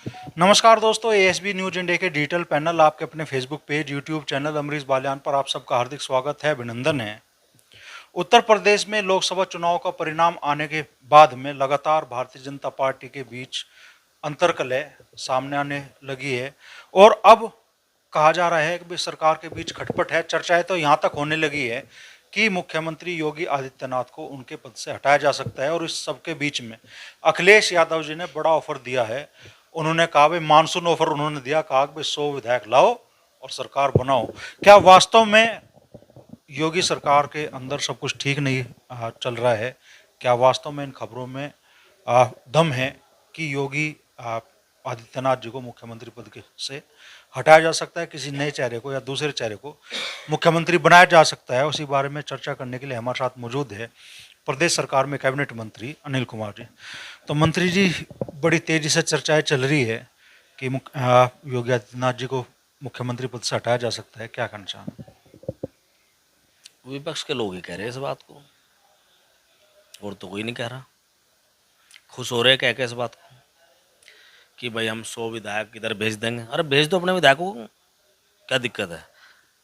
नमस्कार दोस्तों, ASB news India के डिजिटल पैनल आपके अपने Facebook page, YouTube channel Amrish Baliyan पर आप सबका हार्दिक स्वागत है, अभिनंदन है। उत्तर प्रदेश में लोकसभा चुनाव का परिणाम आने के बाद में लगातार भारतीय जनता पार्टी के बीच अंतर्कलह सामने आने लगी है और अब कहा जा रहा है कि सरकार के बीच खटपट है। चर्चाएं तो यहाँ तक होने लगी है कि मुख्यमंत्री योगी आदित्यनाथ को उनके पद से हटाया जा सकता है और इस सबके बीच में अखिलेश यादव जी ने बड़ा ऑफर दिया है। उन्होंने कहा भाई मानसून ऑफर उन्होंने दिया, कहा कि 100 विधायक लाओ और सरकार बनाओ। क्या वास्तव में योगी सरकार के अंदर सब कुछ ठीक नहीं चल रहा है? क्या वास्तव में इन खबरों में दम है कि योगी आदित्यनाथ जी को मुख्यमंत्री पद के से हटाया जा सकता है, किसी नए चेहरे को या दूसरे चेहरे को मुख्यमंत्री बनाया जा सकता है? उसी बारे में चर्चा करने के लिए हमारे साथ मौजूद है प्रदेश सरकार में कैबिनेट मंत्री अनिल कुमार जी। तो मंत्री जी, बड़ी तेजी से चर्चाएं चल रही है कि योगी आदित्यनाथ जी को मुख्यमंत्री पद से हटाया जा सकता है, क्या कहना चाहें? विपक्ष के लोग ही कह रहे हैं इस बात को, और तो कोई नहीं कह रहा। खुश हो रहे हैं कह के इस बात को कि भाई हम 100 विधायक इधर भेज देंगे। अरे भेज दो अपने विधायकों को, क्या दिक्कत है?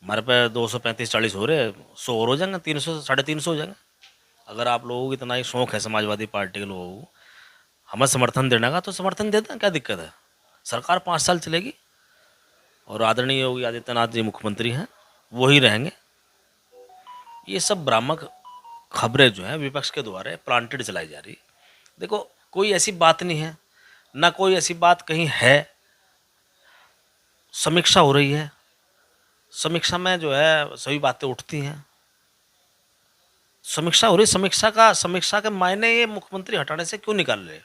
हमारे पे 235-40 हो रहे हैं, 100 और हो जाएंगे, 300 350 हो जाएंगे। अगर आप लोगों को इतना ही शौक है समाजवादी पार्टी के लोगों को हमें समर्थन देने का, तो समर्थन दे दें, क्या दिक्कत है? सरकार 5 साल चलेगी और आदरणीय योगी आदित्यनाथ जी मुख्यमंत्री हैं, वही रहेंगे। ये सब भ्रामक खबरें जो है विपक्ष के द्वारा प्लांटेड चलाई जा रही। देखो, कोई ऐसी बात नहीं है, ना कोई ऐसी बात कहीं है। समीक्षा हो रही है, समीक्षा में जो है सभी बातें उठती हैं। समीक्षा हो रही, समीक्षा के मायने ये मुख्यमंत्री हटाने से क्यों निकाल रहे,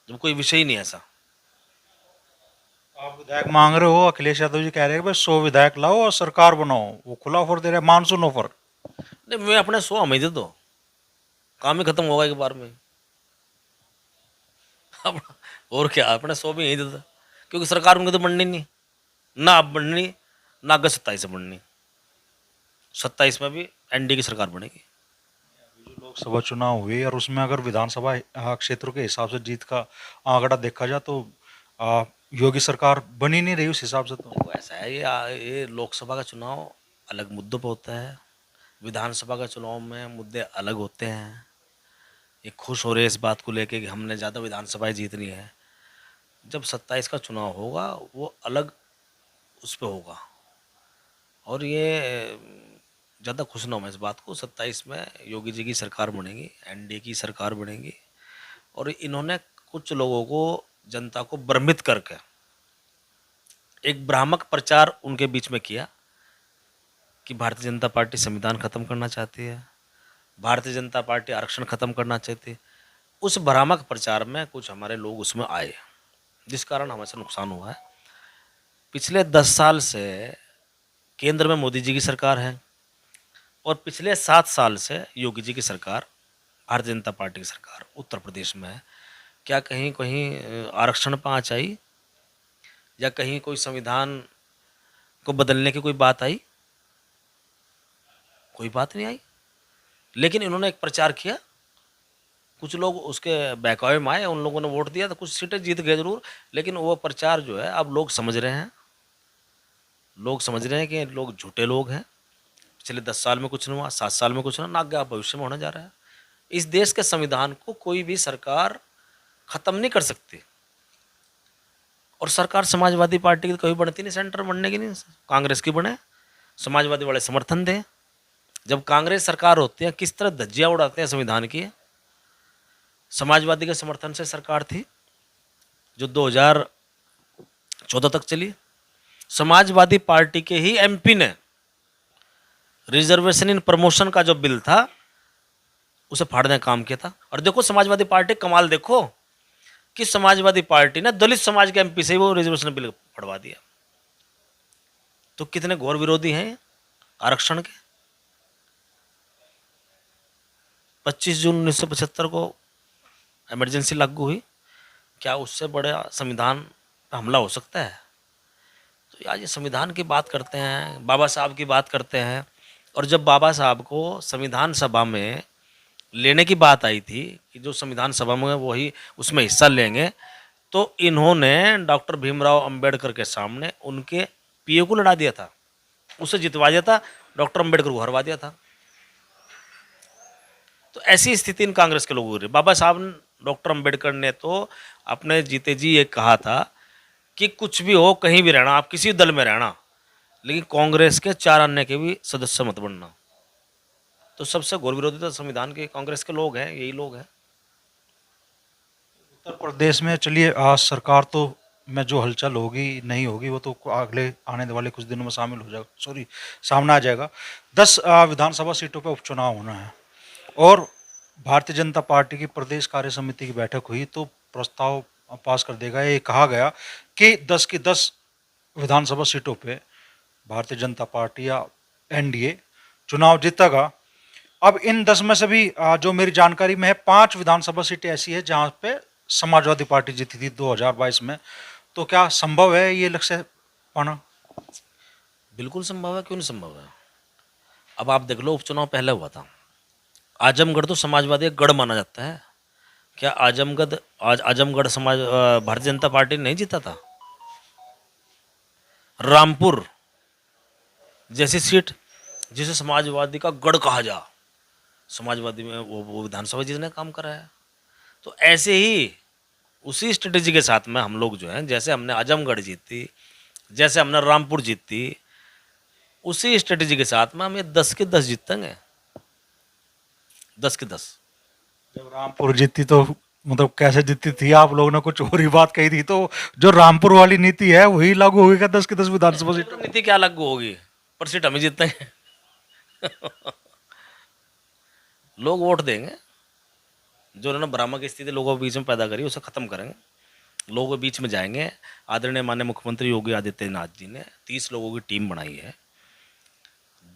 जब कोई विषय ही नहीं है ऐसा। आप विधायक मांग रहे हो, अखिलेश यादव जी कह रहे हैं भाई 100 विधायक लाओ और सरकार बनाओ, वो खुला ऑफर दे रहे हैं, मानसून ऑफर। नहीं, मैं अपने 100 हमें दे दो, काम ही खत्म होगा एक बार में। और क्या, अपने 100 भी यही दे दो, क्योंकि सरकार उनकी तो बननी नहीं, ना अब बननी, ना अगस्त 27 में बननी। 27 में भी एनडीए की सरकार बनेगी। लोकसभा चुनाव हुए और उसमें अगर विधानसभा क्षेत्रों के हिसाब से जीत का आंकड़ा देखा जाए तो योगी सरकार बनी नहीं रही उस हिसाब से। तो देखो, ऐसा है, ये लोकसभा का चुनाव अलग मुद्दों पर होता है, विधानसभा का चुनाव में मुद्दे अलग होते हैं। ये खुश हो रहे हैं इस बात को लेके कि हमने ज़्यादा विधानसभाएं जीतनी है। जब 27 का चुनाव होगा वो अलग उस पर होगा। और ये ज़्यादा खुश ना हो मैं इस बात को, 27 में योगी जी की सरकार बनेगी, एनडीए की सरकार बनेगी। और इन्होंने कुछ लोगों को, जनता को भ्रमित करके एक भ्रामक प्रचार उनके बीच में किया कि भारतीय जनता पार्टी संविधान ख़त्म करना चाहती है, भारतीय जनता पार्टी आरक्षण ख़त्म करना चाहती है। उस भ्रामक प्रचार में कुछ हमारे लोग उसमें आए, जिस कारण हमें नुकसान हुआ है। पिछले 10 साल से केंद्र में मोदी जी की सरकार है और पिछले 7 साल से योगी जी की सरकार, भारतीय जनता पार्टी की सरकार उत्तर प्रदेश में है। क्या कहीं कहीं आरक्षण पर आँच आई, या कहीं कोई संविधान को बदलने की कोई बात आई? कोई बात नहीं आई। लेकिन इन्होंने एक प्रचार किया, कुछ लोग उसके बहकावे में आए, उन लोगों ने वोट दिया तो कुछ सीटें जीत गए जरूर, लेकिन वो प्रचार जो है अब लोग समझ रहे हैं, लोग समझ रहे हैं कि लोग झूठे लोग हैं। पिछले 10 साल में कुछ नहीं हुआ, 7 साल में कुछ नहीं, ना आगे भविष्य में होने जा रहा है। इस देश के संविधान को कोई भी सरकार खत्म नहीं कर सकती। और सरकार समाजवादी पार्टी की कभी बनती नहीं, सेंटर बनने की नहीं, कांग्रेस की बने, समाजवादी वाले समर्थन दें। जब कांग्रेस सरकार होती है, किस तरह धज्जियां उड़ाते हैं संविधान की। समाजवादी के समर्थन से सरकार थी जो 2014 तक चली। समाजवादी पार्टी के ही एमपी ने रिजर्वेशन इन प्रमोशन का जो बिल था उसे फाड़ने का काम किया था। और देखो समाजवादी पार्टी कमाल, देखो कि समाजवादी पार्टी ने दलित समाज के एमपी से वो रिजर्वेशन बिल फड़वा दिया। तो कितने घोर विरोधी हैं आरक्षण के। 25 जून 1975 को इमरजेंसी लागू हुई, क्या उससे बड़ा संविधान पर हमला हो सकता है? तो आज ये संविधान की बात करते हैं, बाबा साहब की बात करते हैं। और जब बाबा साहब को संविधान सभा में लेने की बात आई थी कि जो संविधान सभा में वही उसमें हिस्सा लेंगे, तो इन्होंने डॉक्टर भीमराव अंबेडकर के सामने उनके पीए को लड़ा दिया था, उसे जितवा दिया था, डॉक्टर अंबेडकर को हरवा दिया था। तो ऐसी स्थिति इन कांग्रेस के लोगों की रही। बाबा साहब डॉक्टर अंबेडकर ने तो अपने जीते जी ये कहा था कि कुछ भी हो, कहीं भी रहना, आप किसी दल में रहना, लेकिन कांग्रेस के 4 अन्य के भी सदस्य मत बनना। तो सबसे घोर विरोधी तो संविधान के कांग्रेस के लोग हैं, यही लोग हैं। उत्तर प्रदेश में चलिए आज सरकार तो में जो हलचल होगी नहीं होगी वो तो अगले आने वाले कुछ दिनों में शामिल हो जाएगा, सॉरी सामने आ जाएगा। 10 विधानसभा सीटों पर उपचुनाव होना है और भारतीय जनता पार्टी की प्रदेश कार्य समिति की बैठक हुई तो प्रस्ताव पास कर देगा। ये कहा गया कि 10 की 10 विधानसभा सीटों पे भारतीय जनता पार्टी या एनडीए चुनाव जीतेगा। अब इन 10 में से भी जो मेरी जानकारी में है 5 विधानसभा सीटें ऐसी है जहां पे समाजवादी पार्टी जीती थी 2022 में। तो क्या संभव है ये लक्ष्य पाना? बिल्कुल संभव है, क्यों नहीं संभव है। अब आप देख लो, उपचुनाव पहले हुआ था, आजमगढ़ तो समाजवादी का गढ़ माना जाता है। क्या आजमगढ़ भारतीय जनता पार्टी ने नहीं जीता था? रामपुर जैसी सीट जिसे समाजवादी का गढ़ कहा जा, समाजवादी में वो विधानसभा जीतने का काम करा है। तो ऐसे ही उसी स्ट्रेटेजी के साथ में हम लोग जो हैं, जैसे हमने आजमगढ़ जीती, जैसे हमने रामपुर जीती, उसी स्ट्रेटेजी के साथ में हम ये 10 के 10 जीतेंगे, 10 के 10। जब रामपुर जीती तो मतलब कैसे जीती थी? आप लोगों ने कुछ और ही बात कही थी, तो जो रामपुर वाली नीति है वही लागू होगी क्या 10 की 10 विधानसभा सीटों? नीति क्या लागू होगी, पर सीट हम ही जीतेंगे। लोग वोट देंगे, जो उन्होंने भ्रामक स्थिति लोगों के बीच में पैदा करी उसे खत्म करेंगे, लोगों के बीच में जाएंगे। आदरणीय माननीय मुख्यमंत्री योगी आदित्यनाथ जी ने 30 लोगों की टीम बनाई है,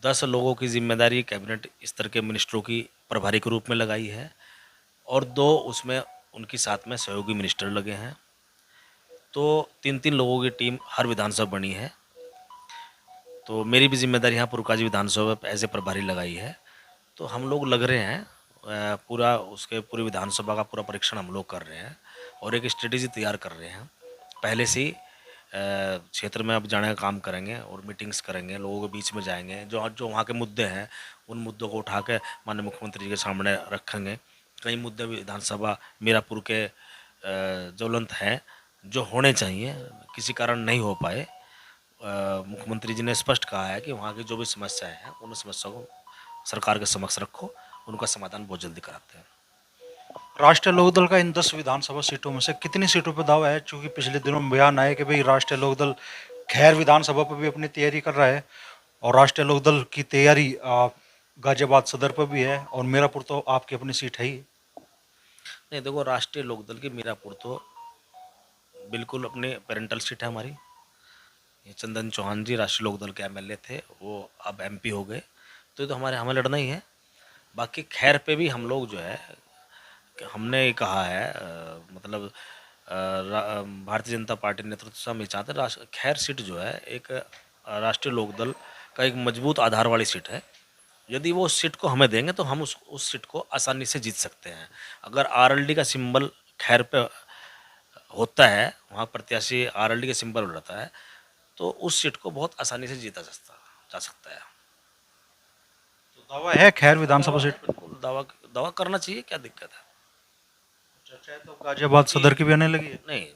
10 लोगों की जिम्मेदारी कैबिनेट स्तर के मिनिस्टरों की प्रभारी के रूप में लगाई है और 2 उसमें उनकी साथ में सहयोगी मिनिस्टर लगे हैं। तो 3-3 लोगों की टीम हर विधानसभा बनी है। तो मेरी भी जिम्मेदारी यहाँ पुरकाजी विधानसभा एज ए प्रभारी लगाई है। तो हम लोग लग रहे हैं, पूरी विधानसभा का पूरा परीक्षण हम लोग कर रहे हैं और एक स्ट्रेटेजी तैयार कर रहे हैं। पहले से ही क्षेत्र में अब जाने का काम करेंगे और मीटिंग्स करेंगे, लोगों के बीच में जाएंगे, जो जो वहाँ के मुद्दे हैं उन मुद्दों को उठा के माननीय मुख्यमंत्री जी के सामने रखेंगे। कई मुद्दे विधानसभा मीरापुर के ज्वलंत हैं, जो होने चाहिए, किसी कारण नहीं हो पाए। मुख्यमंत्री जी ने स्पष्ट कहा है कि वहाँ की जो भी समस्याएं हैं उन समस्याओं को सरकार के समक्ष रखो, उनका समाधान बहुत जल्दी कराते हैं। राष्ट्रीय लोकदल का इन 10 विधानसभा सीटों में से कितनी सीटों पर दावा है? क्योंकि पिछले दिनों में बयान आया कि भाई राष्ट्रीय लोकदल खैर विधानसभा पर भी अपनी तैयारी कर रहा है और राष्ट्रीय लोकदल की तैयारी गाजियाबाद सदर पर भी है और मीरापुर तो आपकी अपनी सीट है ही। नहीं देखो, राष्ट्रीय लोकदल की मीरापुर तो बिल्कुल अपने पेरेंटल सीट है हमारी। ये चंदन चौहान जी राष्ट्रीय लोकदल के एमएलए थे, वो अब एमपी हो गए, तो ये तो हमें लड़ना ही है। बाकी खैर पे भी हम लोग जो है, हमने कहा है मतलब भारतीय जनता पार्टी नेतृत्व से हम ये चाहते हैं खैर सीट जो है एक राष्ट्रीय लोकदल का एक मजबूत आधार वाली सीट है। यदि वो सीट को हमें देंगे तो हम उस सीट को आसानी से जीत सकते हैं। अगर आरएलडी का सिंबल खैर पे होता है, वहाँ प्रत्याशी आरएलडी के सिंबल हो जाता है, तो उस सीट को बहुत आसानी से जीता जा सकता है। तो दावा है खैर विधानसभा सीट पर? बिल्कुल दावा करना चाहिए, क्या दिक्कत है। चर्चा है तो गाजियाबाद सदर की भी आने लगी है। नहीं,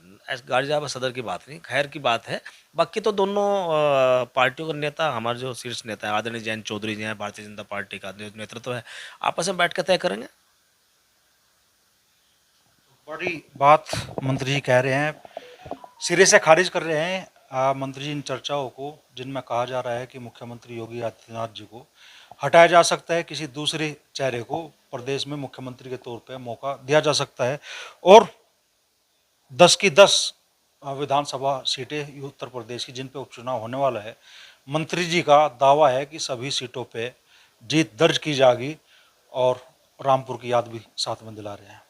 गाजियाबाद सदर की बात नहीं, खैर की बात है। बाकी तो दोनों पार्टियों का नेता, हमारे जो शीर्ष नेता है आदरणीय जयंत चौधरी जी हैं, भारतीय जनता पार्टी का जो नेतृत्व है, आपस में बैठ कर तय करेंगे। बड़ी बात मंत्री जी कह रहे हैं, सिरे से खारिज कर रहे हैं मंत्री जी इन चर्चाओं को जिनमें कहा जा रहा है कि मुख्यमंत्री योगी आदित्यनाथ जी को हटाया जा सकता है, किसी दूसरे चेहरे को प्रदेश में मुख्यमंत्री के तौर पर मौका दिया जा सकता है और 10 की 10 विधानसभा सीटें उत्तर प्रदेश की जिन पे उपचुनाव होने वाला है, मंत्री जी का दावा है कि सभी सीटों पे जीत दर्ज की जाएगी और रामपुर की याद भी साथ में दिला रहे हैं।